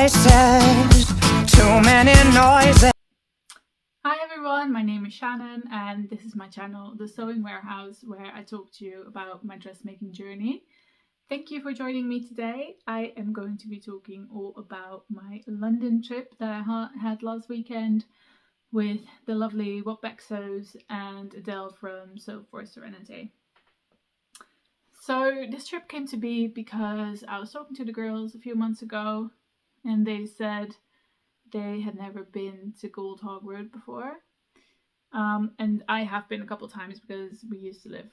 voices, too many noises. Hi everyone, my name is Shannon and this is my channel, The Sewing Warehouse, where I talk to you about my dressmaking journey. Thank you for joining me today. I am going to be talking all about my London trip that I had last weekend with the lovely What Beck Sews and Adele from Sew for Serenity. So this trip came to be because I was talking to the girls a few months ago and they said they had never been to Goldhog Road before. And I have been a couple times because we used to live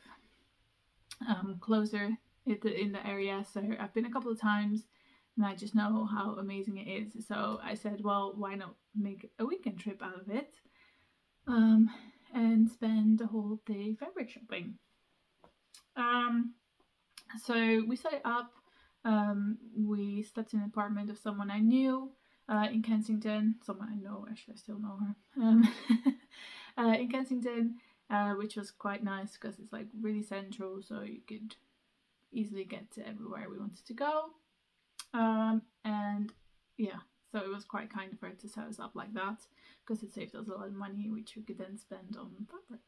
closer in the area, so I've been a couple of times and I just know how amazing it is. So I said, well, why not make a weekend trip out of it and spend the whole day fabric shopping. So we set it up. We slept in an apartment of someone I knew in Kensington. Someone I know, actually I still know her. In Kensington, which was quite nice because it's like really central, so you could easily get to everywhere we wanted to go. And yeah, so it was quite kind of her to set us up like that because it saved us a lot of money, which we could then spend on fabric.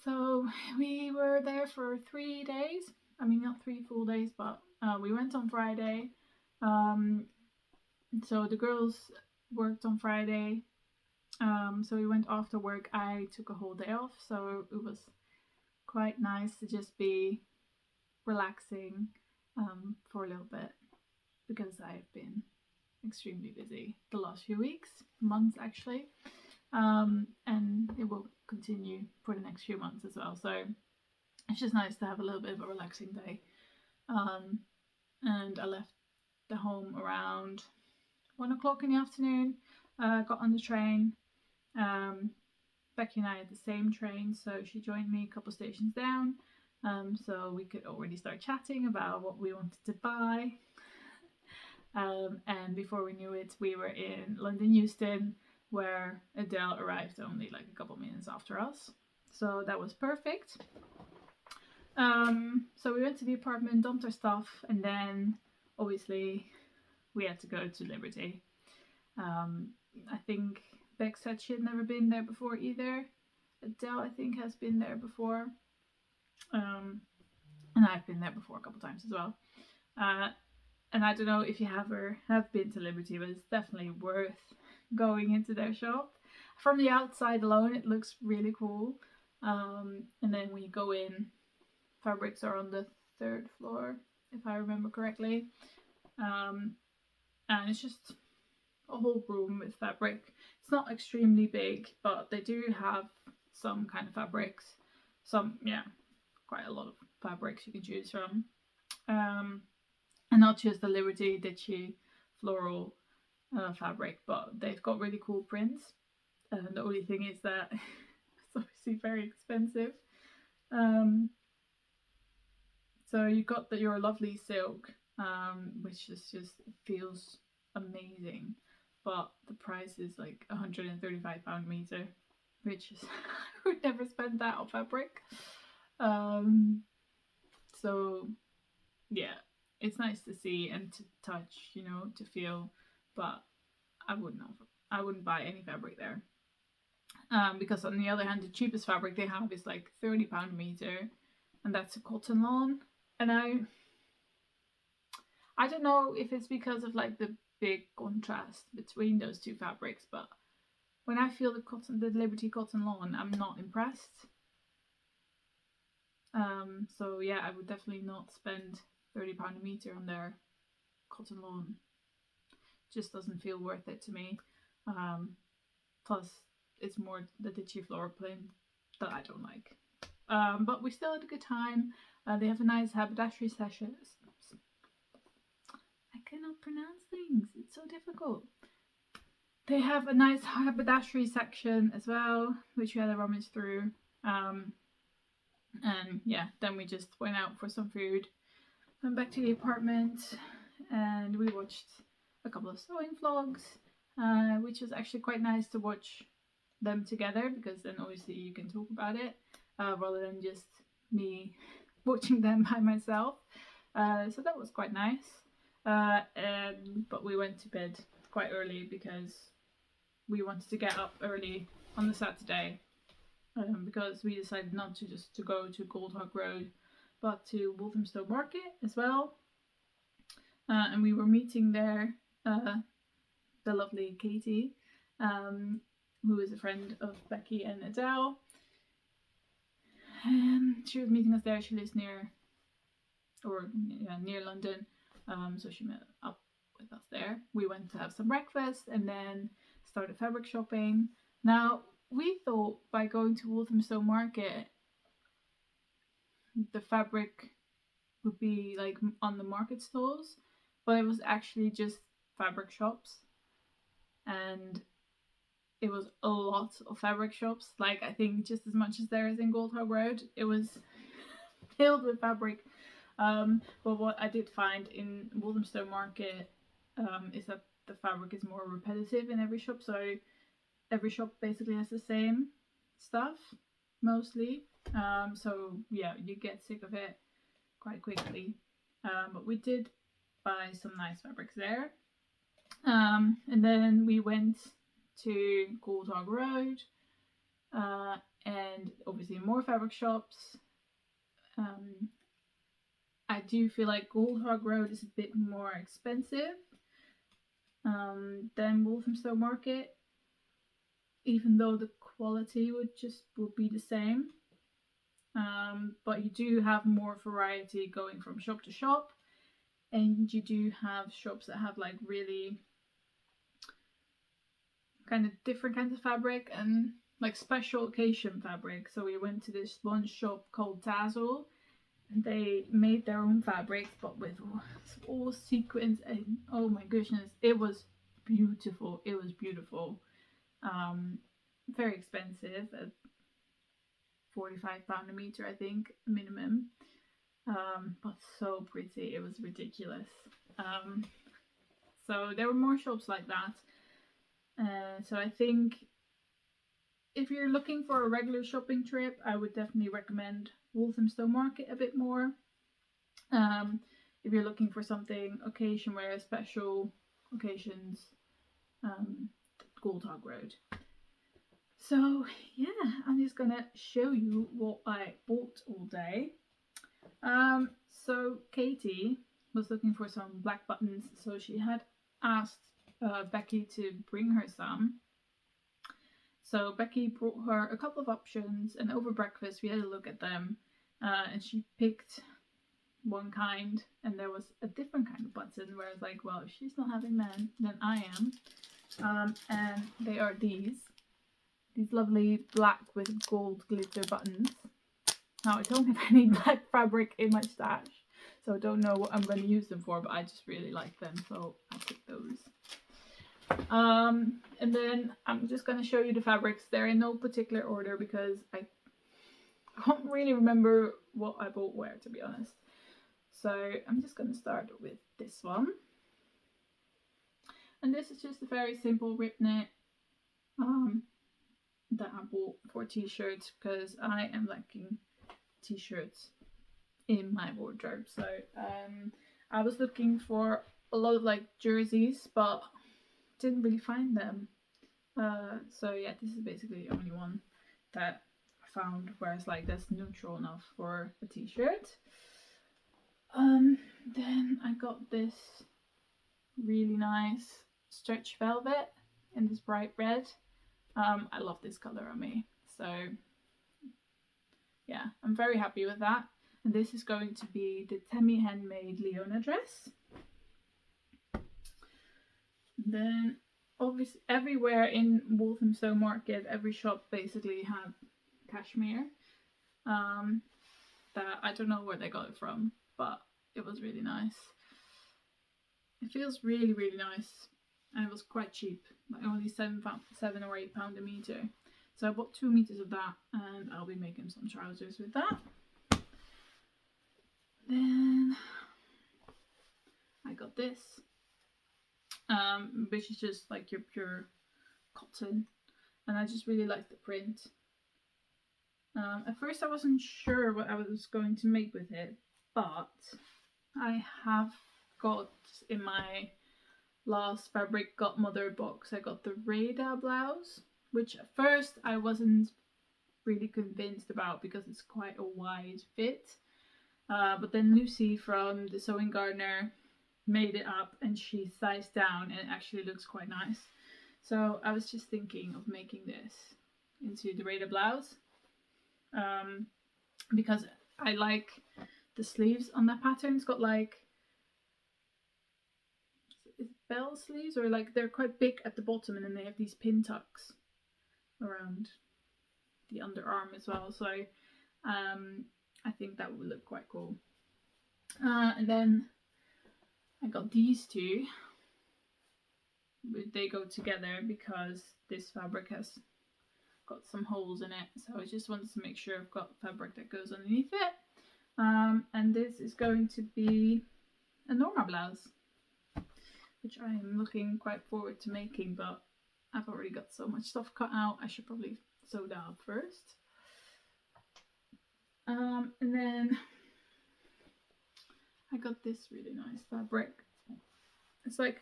So we were there for 3 days. I mean, not 3 full days, but we went on Friday. So the girls worked on Friday. So we went after work. I took a whole day off, so it was quite nice to just be relaxing for a little bit because I've been extremely busy the last few weeks, months actually. And it will continue for the next few months as well. So it's just nice to have a little bit of a relaxing day. And I left the home around 1 o'clock in the afternoon. Got on the train. Becky and I had the same train, so she joined me a couple stations down. So we could already start chatting about what we wanted to buy. And before we knew it, we were in London Euston, where Adele arrived only like a couple minutes after us. So that was perfect. So we went to the apartment, dumped our stuff, and then obviously we had to go to Liberty. I think Beck said she had never been there before either. Adele, I think, has been there before. And I've been there before a couple times as well. And I don't know if you have been to Liberty, but it's definitely worth going into their shop. From the outside alone, it looks really cool. And then when you go in, fabrics are on the 3rd floor, if I remember correctly. And it's just a whole room with fabric. It's not extremely big, but they do have some kind of fabrics. Quite a lot of fabrics you can choose from. And not just the Liberty Ditchy floral fabric, but they've got really cool prints. The only thing is that it's obviously very expensive. So you got your lovely silk, which is just feels amazing, but the price is like £135 a meter, which is I would never spend that on fabric. So yeah, it's nice to see and to touch, to feel, but I wouldn't buy any fabric there. Because on the other hand, the cheapest fabric they have is like £30 a meter, and that's a cotton lawn. And I don't know if it's because of like the big contrast between those two fabrics, but when I feel the Liberty cotton lawn, I'm not impressed. So yeah, I would definitely not spend £30 a meter on their cotton lawn. Just doesn't feel worth it to me. Plus, it's more the ditchy floral print that I don't like. But we still had a good time. They have a nice haberdashery session. I cannot pronounce things. It's so difficult. They have a nice haberdashery section as well, which we had a rummage through. And yeah, then we just went out for some food, went back to the apartment, and we watched a couple of sewing vlogs, which was actually quite nice to watch them together, because then obviously you can talk about it rather than just me watching them by myself. So that was quite nice. But we went to bed quite early because we wanted to get up early on the Saturday, because we decided not to just to go to Goldhog Road, but to Walthamstow Market as well. And we were meeting there the lovely Katie, who is a friend of Becky and Adele. She was meeting us there. She lives near London, so she met up with us there. We went to have some breakfast and then started fabric shopping. Now, we thought by going to Walthamstow Market, the fabric would be like on the market stalls, but it was actually just fabric shops, and it was a lot of fabric shops, like I think just as much as there is in Goldhog Road. It was filled with fabric. But what I did find in Walthamstow Market is that the fabric is more repetitive in every shop, so every shop basically has the same stuff mostly. So yeah, you get sick of it quite quickly. But we did buy some nice fabrics there. And then we went to Goldhog Road, and obviously more fabric shops. I do feel like Goldhog Road is a bit more expensive than Walthamstow Market, even though the quality would be the same. But you do have more variety going from shop to shop, and you do have shops that have like really kind of different kinds of fabric and like special occasion fabric. So we went to this one shop called Dazzle, and they made their own fabrics, but with all sequins, and oh my goodness, it was beautiful. It was beautiful. Very expensive, at £45 a meter, I think, minimum. But so pretty, it was ridiculous. So there were more shops like that. So I think if you're looking for a regular shopping trip, I would definitely recommend Walthamstow Market a bit more. If you're looking for something occasion wear, special occasions, Goldhog Road. So yeah, I'm just gonna show you what I bought all day. So Katie was looking for some black buttons, so she had asked Becky to bring her some. So Becky brought her a couple of options, and over breakfast we had a look at them, and she picked one kind, and there was a different kind of button where I was like, well, if she's not having them, then I am. And they are these lovely black with gold glitter buttons. Now I don't have any black fabric in my stash, so I don't know what I'm going to use them for, but I just really like them, so I picked those. And then I'm just going to show you the fabrics. They're in no particular order because I can't really remember what I bought where, to be honest. So I'm just going to start with this one. And this is just a very simple rib knit that I bought for t-shirts, because I am lacking t-shirts in my wardrobe. So I was looking for a lot of like jerseys, but didn't really find them. So yeah, this is basically the only one that I found where it's like that's neutral enough for a t-shirt. Then I got this really nice stretch velvet in this bright red. I love this color on me, so yeah, I'm very happy with that. And this is going to be the Temi handmade Leona dress. Then obviously everywhere in Walthamstow Market, every shop basically had cashmere. That I don't know where they got it from, but it was really nice. It feels really, really nice, and it was quite cheap, like only £7 or £8 a meter. So I bought 2 meters of that, and I'll be making some trousers with that. Then I got this, which is just like your pure cotton, and I just really like the print. At first I wasn't sure what I was going to make with it, but I have got in my last fabric godmother box, I got the Reda blouse, which at first I wasn't really convinced about because it's quite a wide fit. But then Lucy from the Sewing Gardener made it up and she sized down and it actually looks quite nice. So I was just thinking of making this into the Reda blouse because I like the sleeves on that pattern. It's got like bell sleeves, or like they're quite big at the bottom and then they have these pin tucks around the underarm as well. So I think that would look quite cool. And then I got these two. They go together because this fabric has got some holes in it, so I just wanted to make sure I've got fabric that goes underneath it. And this is going to be a Norma blouse, which I am looking quite forward to making, but I've already got so much stuff cut out, I should probably sew that up first. And then I got this really nice fabric. It's like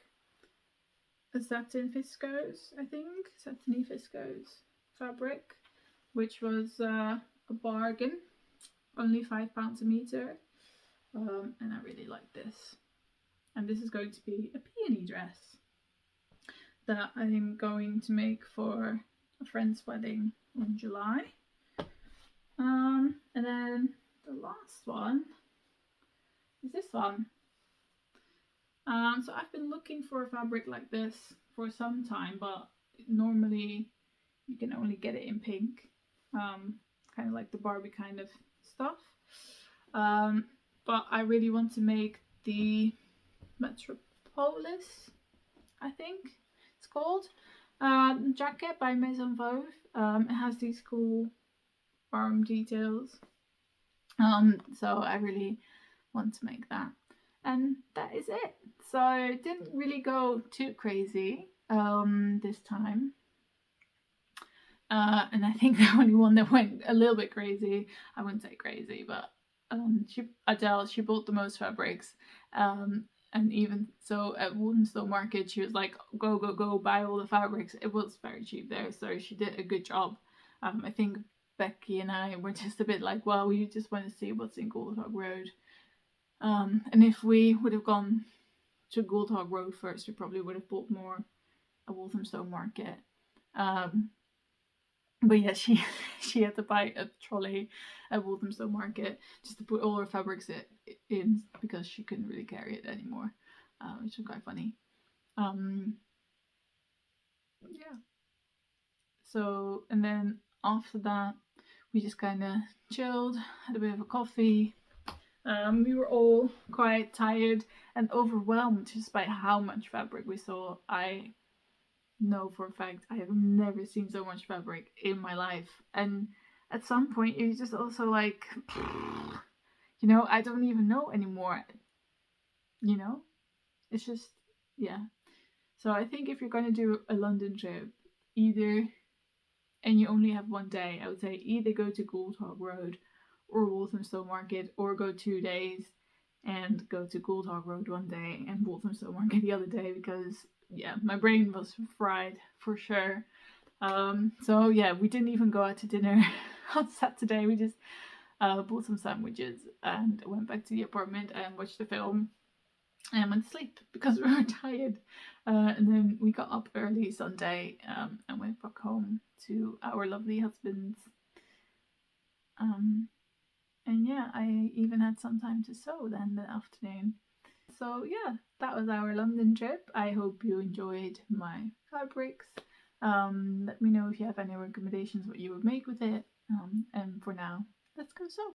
a satin viscose, I think, satiny viscose fabric, which was a bargain, only £5 a meter, and I really like this. And this is going to be a peony dress that I'm going to make for a friend's wedding in July. And then the last one is this one. So I've been looking for a fabric like this for some time, but normally you can only get it in pink, kind of like the Barbie kind of stuff. But I really want to make the Metropolis, I think it's called, jacket by Maison Veuve. It has these cool arm details, so I really want to make that. And that is it. So it didn't really go too crazy this time. And I think the only one that went a little bit crazy, I wouldn't say crazy, but Adele, she bought the most fabrics. And even so at Walthamstow Market, she was like, go, go, go, buy all the fabrics. It was very cheap there, so she did a good job. I think Becky and I were just a bit like, well, we just want to see what's in Goldhog Road. And if we would have gone to Goldhog Road first, we probably would have bought more at Walthamstow Market. But yeah, she had to buy a trolley at Walthamstow Market just to put all her fabrics in because she couldn't really carry it anymore, which was quite funny. Yeah. So, and then after that, we just kind of chilled, had a bit of a coffee. We were all quite tired and overwhelmed just by how much fabric we saw. I know for a fact I have never seen so much fabric in my life, and at some point you're just also like, you know, I don't even know anymore, you know, it's just, yeah. So I think if you're going to do a London trip, either, and you only have one day, I would say either go to Goldhog Road or Walthamstow Market, or go 2 days and go to Goldhog Road one day and Walthamstow Market the other day, because yeah, my brain was fried for sure. So yeah, we didn't even go out to dinner on Saturday. We just bought some sandwiches and went back to the apartment and watched the film and went to sleep because we were tired. And then we got up early Sunday and went back home to our lovely husbands. And yeah, I even had some time to sew then the afternoon. So yeah, that was our London trip. I hope you enjoyed my fabrics. Let me know if you have any recommendations what you would make with it. And for now, let's go sew.